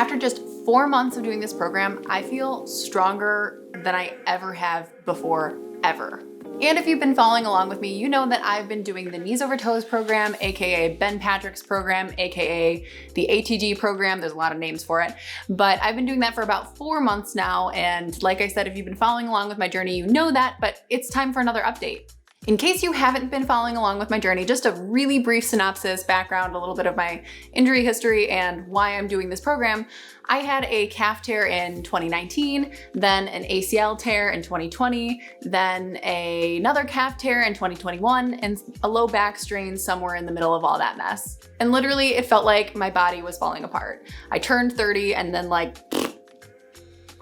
After just 4 months of doing this program, I feel stronger than I ever have before, ever. And if you've been following along with me, you know that I've been doing the Knees Over Toes program, AKA Ben Patrick's program, AKA the ATG program. There's a lot of names for it, but I've been doing that for about 4 months now. And like I said, if you've been following along with my journey, you know that, but it's time for another update. In case you haven't been following along with my journey, just a really brief synopsis, background, a little bit of my injury history and why I'm doing this program. I had a calf tear in 2019, then an ACL tear in 2020, then another calf tear in 2021, and a low back strain somewhere in the middle of all that mess. And literally it felt like my body was falling apart. I turned 30 and then I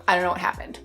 don't know what happened.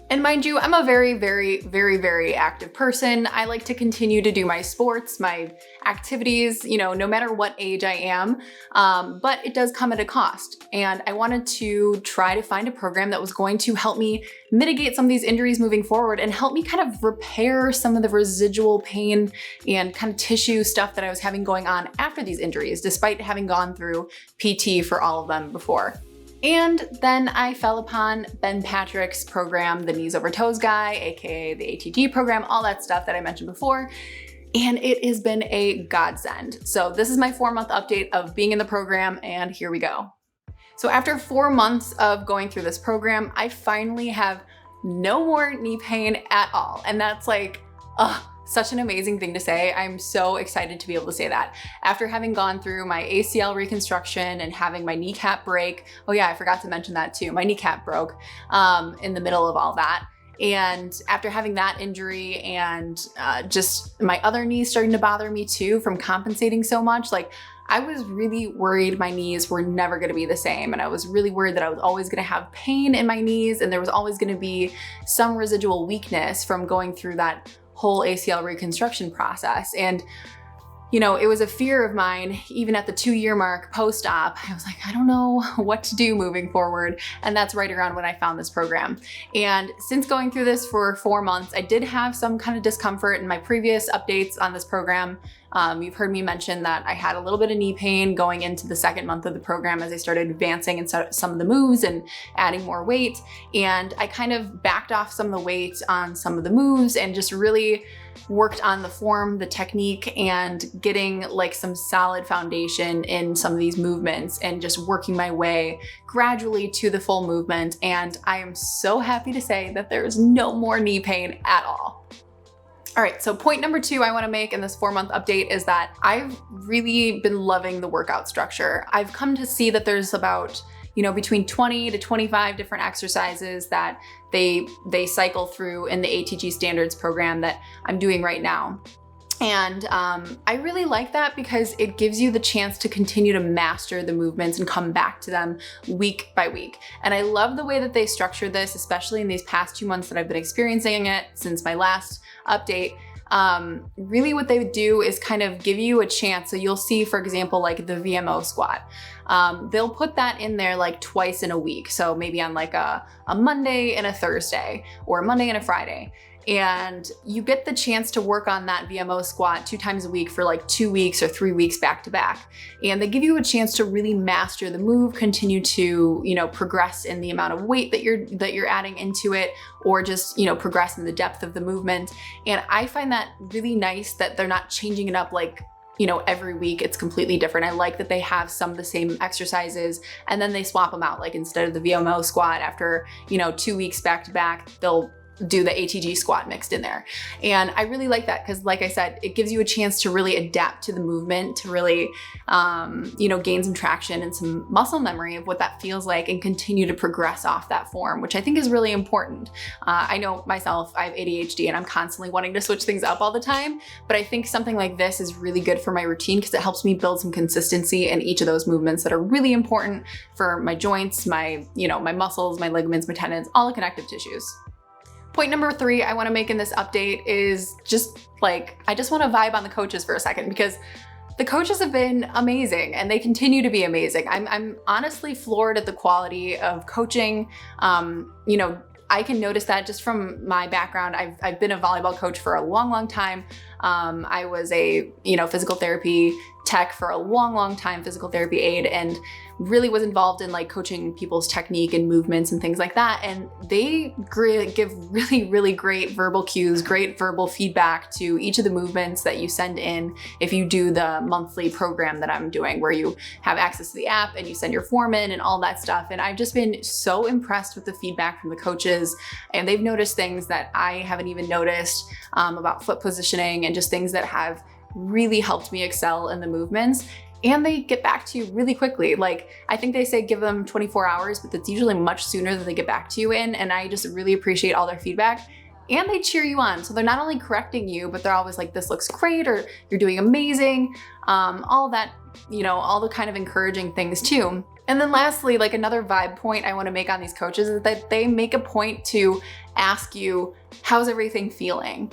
And mind you, I'm a very active person. I like to continue to do my sports, my activities, no matter what age I am, but it does come at a cost. And I wanted to try to find a program that was going to help me mitigate some of these injuries moving forward and help me kind of repair some of the residual pain and kind of tissue stuff that I was having going on after these injuries, despite having gone through PT for all of them before. And then I fell upon Ben Patrick's program, the Knees Over Toes guy, AKA the ATG program, all that stuff that I mentioned before. And it has been a godsend. So this is my 4-month update of being in the program, and here we go. So after 4 months of going through this program, I finally have no more knee pain at all. And that's such an amazing thing to say. I'm so excited to be able to say that. After having gone through my ACL reconstruction and having my kneecap break, oh yeah, I forgot to mention that too. My kneecap broke in the middle of all that. And after having that injury and just my other knees starting to bother me too from compensating so much, I was really worried my knees were never gonna be the same. And I was really worried that I was always gonna have pain in my knees and there was always gonna be some residual weakness from going through that whole ACL reconstruction process. And it was a fear of mine, even at the 2-year mark post-op. I was like, I don't know what to do moving forward. And that's right around when I found this program. And since going through this for 4 months, I did have some kind of discomfort in my previous updates on this program. You've heard me mention that I had a little bit of knee pain going into the 2nd month of the program as I started advancing in some of the moves and adding more weight. And I kind of backed off some of the weight on some of the moves and just really worked on the form, the technique, and getting some solid foundation in some of these movements and just working my way gradually to the full movement. And I am so happy to say that there is no more knee pain at all. All right, so point number 2 I wanna make in this 4-month update is that I've really been loving the workout structure. I've come to see that there's about between 20 to 25 different exercises that they cycle through in the ATG standards program that I'm doing right now. And I really like that because it gives you the chance to continue to master the movements and come back to them week by week. And I love the way that they structure this, especially in these past 2 months that I've been experiencing it since my last update. Really what they do is kind of give you a chance. So you'll see, for example, the VMO squat. They'll put that in there twice in a week. So maybe on a Monday and a Thursday, or a Monday and a Friday. And you get the chance to work on that VMO squat 2 times a week for 2 weeks or 3 weeks back to back. And they give you a chance to really master the move, continue to, progress in the amount of weight that you're adding into it, or just, progress in the depth of the movement. And I find that really nice that they're not changing it up every week. It's completely different. I like that they have some of the same exercises and then they swap them out. Instead of the VMO squat after, 2 weeks back to back, they'll do the ATG squat mixed in there. And I really like that because, like I said, it gives you a chance to really adapt to the movement, to really, gain some traction and some muscle memory of what that feels like and continue to progress off that form, which I think is really important. I know myself, I have ADHD and I'm constantly wanting to switch things up all the time, but I think something like this is really good for my routine because it helps me build some consistency in each of those movements that are really important for my joints, my muscles, my ligaments, my tendons, all the connective tissues. Point number 3 I wanna make in this update is just I just wanna vibe on the coaches for a second because the coaches have been amazing and they continue to be amazing. I'm honestly floored at the quality of coaching. I can notice that just from my background. I've been a volleyball coach for a long time. I was a physical therapy tech for a long time, physical therapy aide, and really was involved in like coaching people's technique and movements and things like that. And they give really great verbal cues, great verbal feedback to each of the movements that you send in if you do the monthly program that I'm doing, where you have access to the app and you send your form in and all that stuff. And I've just been so impressed with the feedback from the coaches, and they've noticed things that I haven't even noticed about foot positioning and just things that have really helped me excel in the movements. And they get back to you really quickly. Like, I think they say give them 24 hours, but that's usually much sooner that they get back to you in. And I just really appreciate all their feedback. And they cheer you on. So they're not only correcting you, but they're always like, this looks great, or you're doing amazing. All that, all the kind of encouraging things too. And then lastly, like another vibe point I want to make on these coaches is that they make a point to ask you, how's everything feeling?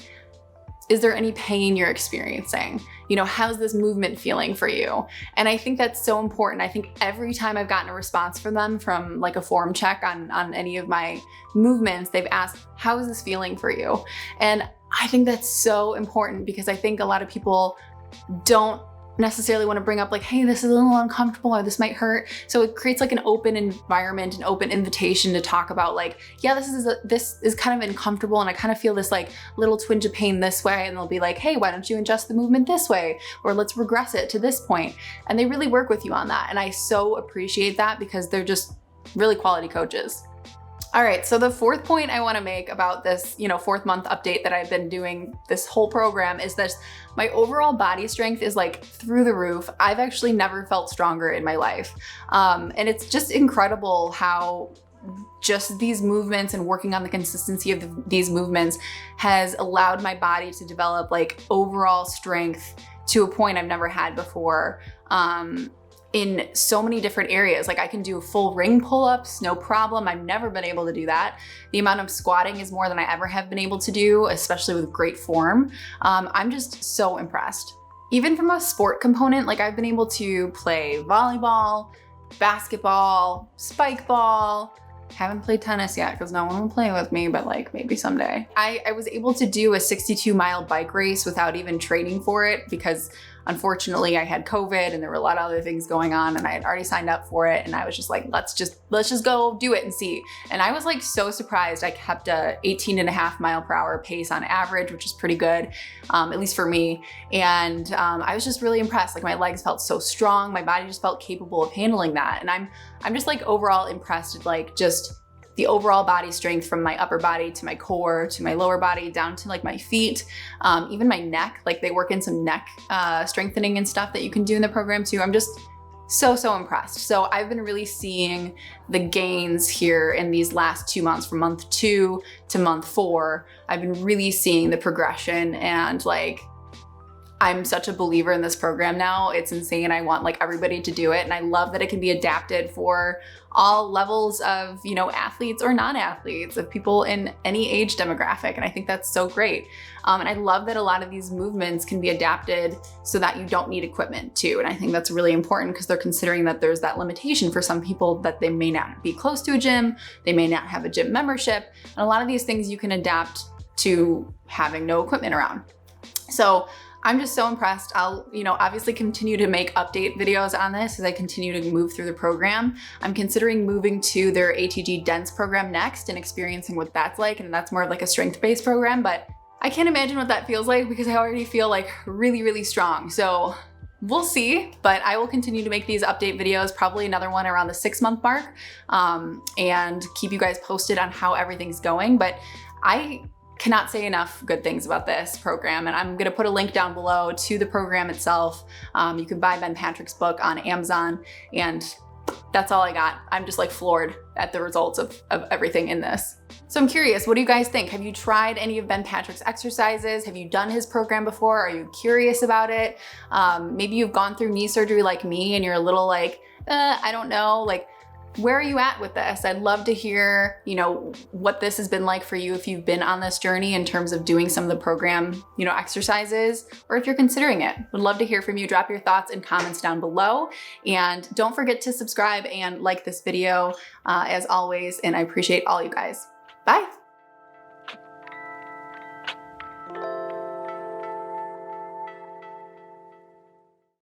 Is there any pain you're experiencing? How's this movement feeling for you? And I think that's so important. I think every time I've gotten a response from them from like a form check on any of my movements, they've asked, how is this feeling for you? And I think that's so important, because I think a lot of people don't necessarily want to bring up like, hey, this is a little uncomfortable, or this might hurt. So it creates like an open environment, an open invitation to talk about like, yeah, this is kind of uncomfortable, and I kind of feel this like little twinge of pain this way. And they'll be like, hey, why don't you adjust the movement this way? Or let's regress it to this point. And they really work with you on that. And I so appreciate that, because they're just really quality coaches. All right, so the fourth point I want to make about this, 4th month update that I've been doing this whole program is that my overall body strength is like through the roof. I've actually never felt stronger in my life. And it's just incredible how just these movements and working on the consistency of these movements has allowed my body to develop like overall strength to a point I've never had before. In so many different areas. Like, I can do full ring pull-ups, no problem. I've never been able to do that. The amount of squatting is more than I ever have been able to do, especially with great form. I'm just so impressed. Even from a sport component, like I've been able to play volleyball, basketball, spike ball. Haven't played tennis yet because no one will play with me, but like maybe someday. I was able to do a 62-mile bike race without even training for it, because unfortunately I had COVID and there were a lot of other things going on, and I had already signed up for it. And I was just like, let's just go do it and see. And I was like so surprised. I kept a 18.5 mile per hour pace on average, which is pretty good, at least for me. And I was just really impressed. Like, my legs felt so strong. My body just felt capable of handling that. And I'm just like overall impressed with like just the overall body strength, from my upper body to my core to my lower body down to like my feet, even my neck. Like, they work in some neck strengthening and stuff that you can do in the program too. I'm just so impressed. So I've been really seeing the gains here in these last 2 months, from month 2 to month 4. I've been really seeing the progression, and like, I'm such a believer in this program now. It's insane. I want like everybody to do it. And I love that it can be adapted for all levels of, athletes or non-athletes, of people in any age demographic. And I think that's so great. And I love that a lot of these movements can be adapted so that you don't need equipment too. And I think that's really important, because they're considering that there's that limitation for some people, that they may not be close to a gym, they may not have a gym membership. And a lot of these things you can adapt to having no equipment around. So I'm just so impressed. I'll, obviously continue to make update videos on this as I continue to move through the program. I'm considering moving to their ATG Dense program next and experiencing what that's like. And that's more of like a strength-based program, but I can't imagine what that feels like, because I already feel like really strong. So we'll see, but I will continue to make these update videos, probably another one around the 6-month mark, and keep you guys posted on how everything's going. But I cannot say enough good things about this program, and I'm gonna put a link down below to the program itself. You can buy Ben Patrick's book on Amazon, and that's all I got. I'm just like floored at the results of everything in this. So I'm curious, what do you guys think? Have you tried any of Ben Patrick's exercises? Have you done his program before? Are you curious about it? Maybe you've gone through knee surgery like me and you're a little like, I don't know, like, where are you at with this? I'd love to hear, what this has been like for you, if you've been on this journey in terms of doing some of the program, exercises, or if you're considering it. Would love to hear from you. Drop your thoughts and comments down below. And don't forget to subscribe and like this video as always. And I appreciate all you guys. Bye.